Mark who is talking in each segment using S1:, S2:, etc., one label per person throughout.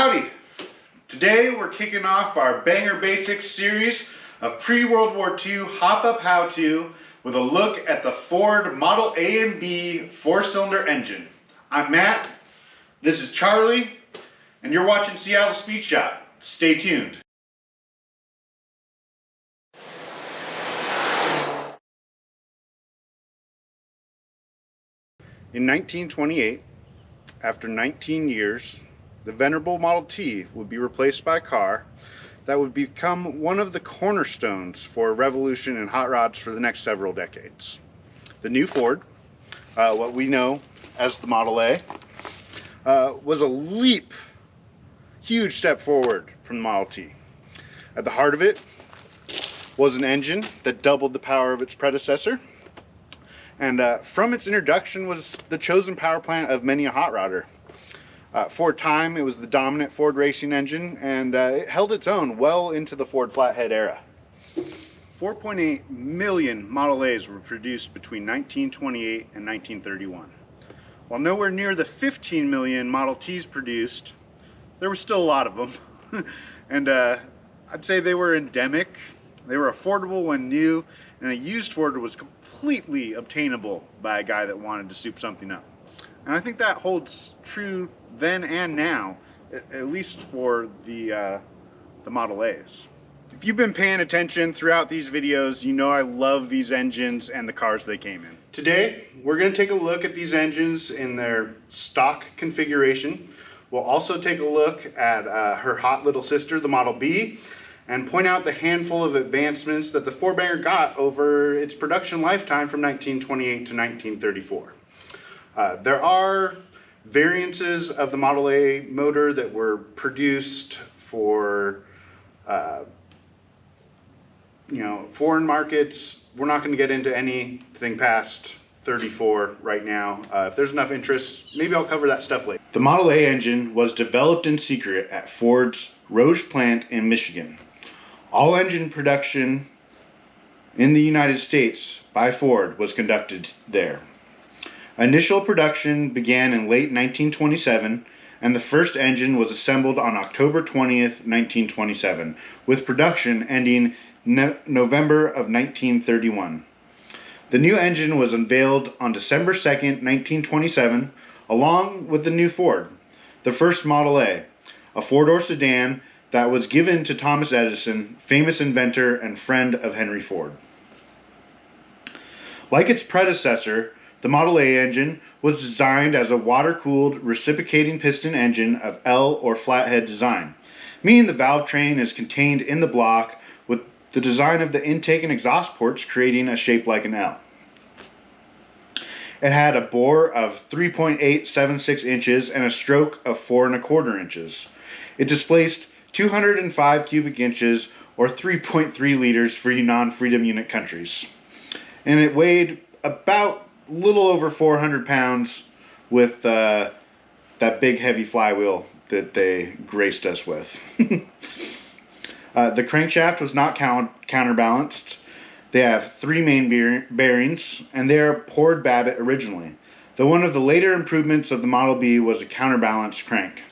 S1: Howdy! Today we're kicking off our Banger Basics series of pre-World War II hop-up how-to with a look at the Ford Model A and B four-cylinder engine. I'm Matt, this is Charlie, and you're watching Seattle Speed Shop. Stay tuned. In 1928, after 19 years, the venerable Model T would be replaced by a car that would become one of the cornerstones for a revolution in hot rods for the next several decades. The new Ford, what we know as the Model A, was a huge step forward from the Model T. At the heart of it was an engine that doubled the power of its predecessor, and from its introduction was the chosen power plant of many a hot rodder. For a time, it was the dominant Ford racing engine, and it held its own well into the Ford Flathead era. 4.8 million Model A's were produced between 1928 and 1931. While nowhere near the 15 million Model T's produced, there were still a lot of them. And I'd say they were endemic. They were affordable when new, and a used Ford was completely obtainable by a guy that wanted to soup something up. And I think that holds true then and now, at least for the Model A's. If you've been paying attention throughout these videos, you know I love these engines and the cars they came in. Today, we're going to take a look at these engines in their stock configuration. We'll also take a look at her hot little sister, the Model B, and point out the handful of advancements that the Ford Banger got over its production lifetime from 1928 to 1934. There are variances of the Model A motor that were produced for foreign markets. We're not going to get into anything past 34 right now. If there's enough interest, maybe I'll cover that stuff later. The Model A engine was developed in secret at Ford's Rouge plant in Michigan. All engine production in the United States by Ford was conducted there. Initial production began in late 1927, and the first engine was assembled on October 20th, 1927, with production ending November of 1931. The new engine was unveiled on December 2nd, 1927, along with the new Ford, the first Model A, a four-door sedan that was given to Thomas Edison, famous inventor and friend of Henry Ford. Like its predecessor, the Model A engine was designed as a water-cooled reciprocating piston engine of L or flathead design, meaning the valve train is contained in the block with the design of the intake and exhaust ports creating a shape like an L. It had a bore of 3.876 inches and a stroke of 4 1/4 inches. It displaced 205 cubic inches or 3.3 liters for you non-freedom unit countries. And it weighed about a little over 400 pounds with that big heavy flywheel that they graced us with. The crankshaft was not counterbalanced. They have 3 main bearings, and they are poured Babbitt originally, though one of the later improvements of the Model B was a counterbalanced crank.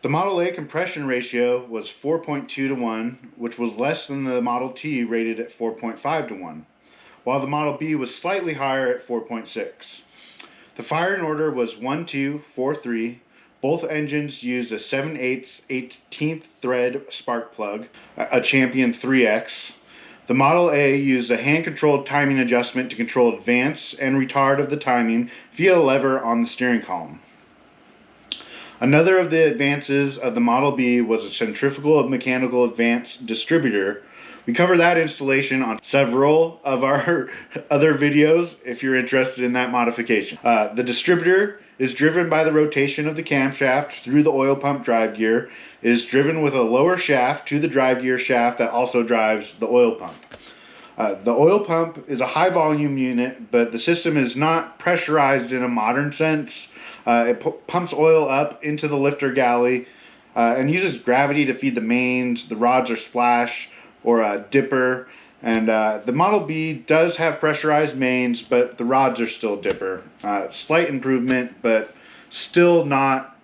S1: The Model A compression ratio was 4.2 to 1, which was less than the Model T rated at 4.5 to 1, while the Model B was slightly higher at 4.6. The firing order was 1, 2, 4, 3. Both engines used a 7/8 18th thread spark plug, a Champion 3X. The Model A used a hand-controlled timing adjustment to control advance and retard of the timing via a lever on the steering column. Another of the advances of the Model B was a centrifugal mechanical advance distributor. We cover that installation on several of our other videos if you're interested in that modification. The distributor is driven by the rotation of the camshaft through the oil pump drive gear. It is driven with a lower shaft to the drive gear shaft that also drives the oil pump. The oil pump is a high volume unit, but the system is not pressurized in a modern sense. It pumps oil up into the lifter galley and uses gravity to feed the mains. The rods are splash or a dipper, and the Model B does have pressurized mains, but the rods are still dipper. Slight improvement, but still not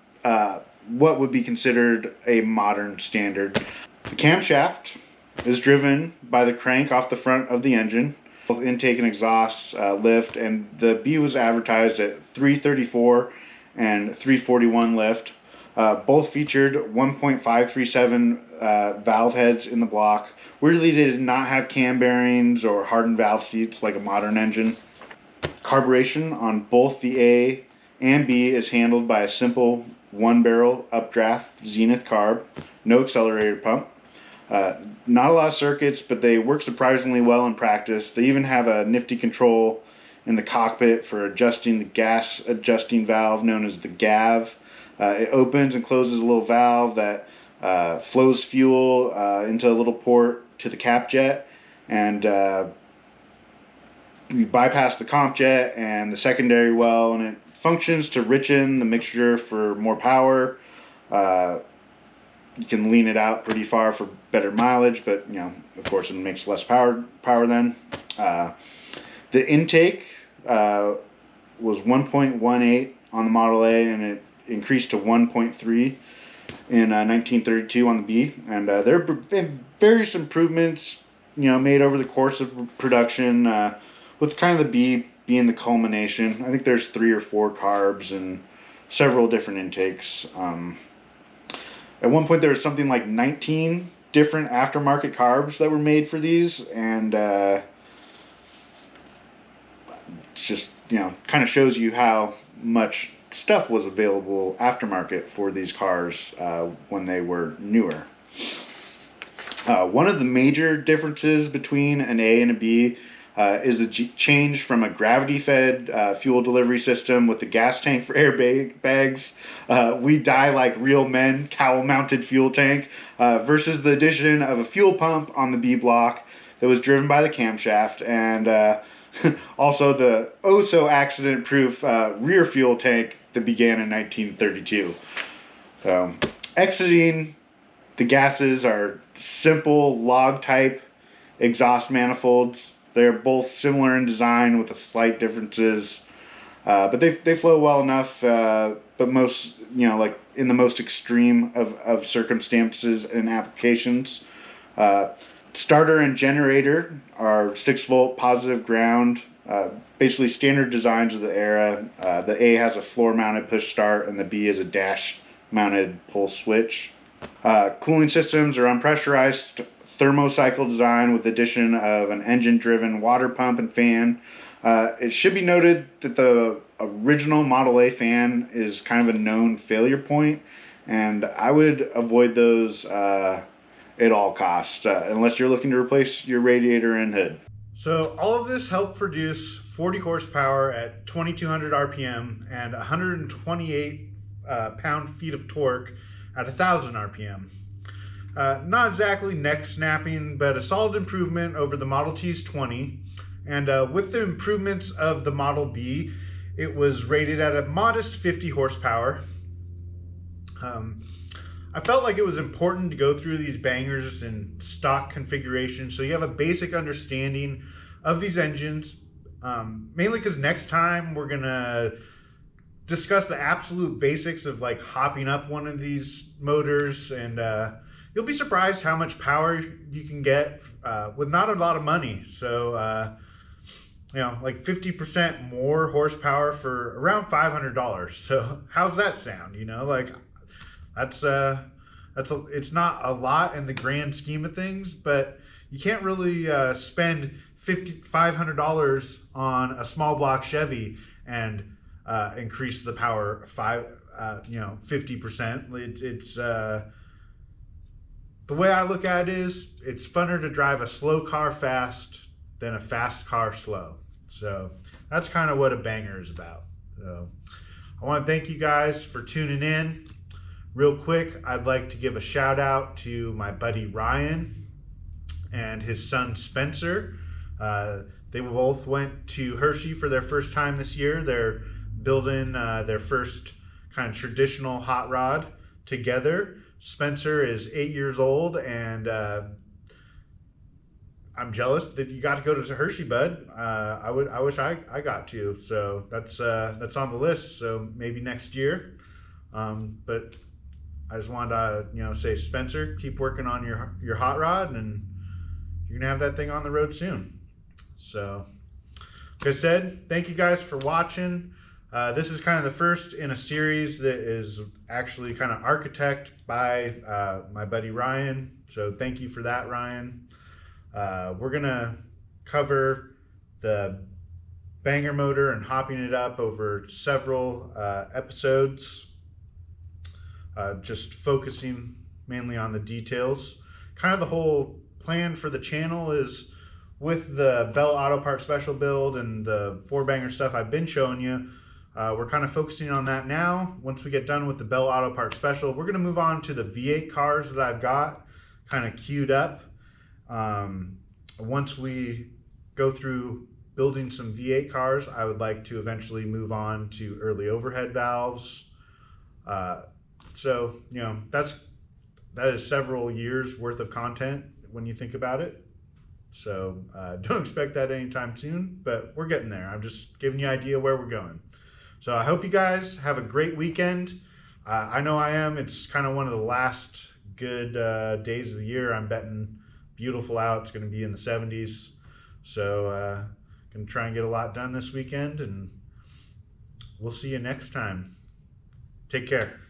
S1: what would be considered a modern standard. The camshaft is driven by the crank off the front of the engine. Both intake and exhaust lift, and the B was advertised at 334 and 341 lift. Both featured 1.537 valve heads in the block. Weirdly, they did not have cam bearings or hardened valve seats like a modern engine. Carburation on both the A and B is handled by a simple one-barrel updraft Zenith carb, no accelerator pump. Not a lot of circuits, but they work surprisingly well in practice. They even have a nifty control in the cockpit for adjusting the gas adjusting valve known as the GAV. It opens and closes a little valve that flows fuel into a little port to the cap jet, and you bypass the comp jet and the secondary well, and it functions to richen the mixture for more power. You can lean it out pretty far for better mileage, but of course, it makes less power then. The intake was 1.18 on the Model A, and it increased to 1.3 in 1932 on the B. And there have been various improvements, made over the course of production, with kind of the B being the culmination. I think there's 3 or 4 carbs and several different intakes. At one point, there was something like 19 different aftermarket carbs that were made for these, and it's just, kind of shows you how much stuff was available aftermarket for these cars when they were newer. One of the major differences between an A and a B is the change from a gravity-fed fuel delivery system with the gas tank for airbags, we die like real men, cowl-mounted fuel tank, versus the addition of a fuel pump on the B block that was driven by the camshaft, and also the oh-so-accident-proof rear fuel tank that began in 1932. So, exiting, the gases are simple log-type exhaust manifolds. They're both similar in design with slight differences, but they flow well enough. But most, like in the most extreme of circumstances and applications. Starter and generator are 6-volt positive ground, basically standard designs of the era. The A has a floor-mounted push start, and the B is a dash-mounted pull switch. Cooling systems are unpressurized thermocycle design with addition of an engine-driven water pump and fan. It should be noted that the original Model A fan is kind of a known failure point, and I would avoid those at all costs, unless you're looking to replace your radiator and hood. So all of this helped produce 40 horsepower at 2200 RPM and 128 pound-feet of torque at 1000 RPM. Not exactly neck snapping, but a solid improvement over the Model T's 20. And with the improvements of the Model B, it was rated at a modest 50 horsepower. I felt like it was important to go through these bangers in stock configuration so you have a basic understanding of these engines, mainly because next time we're going to discuss the absolute basics of like hopping up one of these motors, and you'll be surprised how much power you can get with not a lot of money. So, like 50% more horsepower for around $500. So how's that sound? It's not a lot in the grand scheme of things, but you can't really spend $500 on a small block Chevy and increase the power 50%. It's the way I look at it is it's funner to drive a slow car fast than a fast car slow. So that's kind of what a banger is about. So I want to thank you guys for tuning in. Real quick, I'd like to give a shout out to my buddy Ryan and his son Spencer. They both went to Hershey for their first time this year. They're building their first kind of traditional hot rod together. Spencer is 8 years old, and I'm jealous that you got to go to Hershey, bud. I wish I got to. So that's on the list. So maybe next year. But I just wanted to, say, Spencer, keep working on your hot rod, and you're gonna have that thing on the road soon. So, like I said, thank you guys for watching. This is kind of the first in a series that is actually kind of architected by my buddy Ryan. So thank you for that, Ryan. We're gonna cover the banger motor and hopping it up over several episodes, just focusing mainly on the details. Kind of the whole plan for the channel is, with the Bell Auto Parts special build and the 4-banger stuff I've been showing you, we're kind of focusing on that now. Once we get done with the Bell Auto Parts special, we're going to move on to the V8 cars that I've got kind of queued up. Once we go through building some V8 cars, I would like to eventually move on to early overhead valves. So, that is several years worth of content when you think about it. So don't expect that anytime soon, but we're getting there. I'm just giving you an idea where we're going. So I hope you guys have a great weekend. I know I am. It's kind of one of the last good days of the year. I'm betting beautiful out. It's going to be in the 70s. So going to try and get a lot done this weekend, and we'll see you next time. Take care.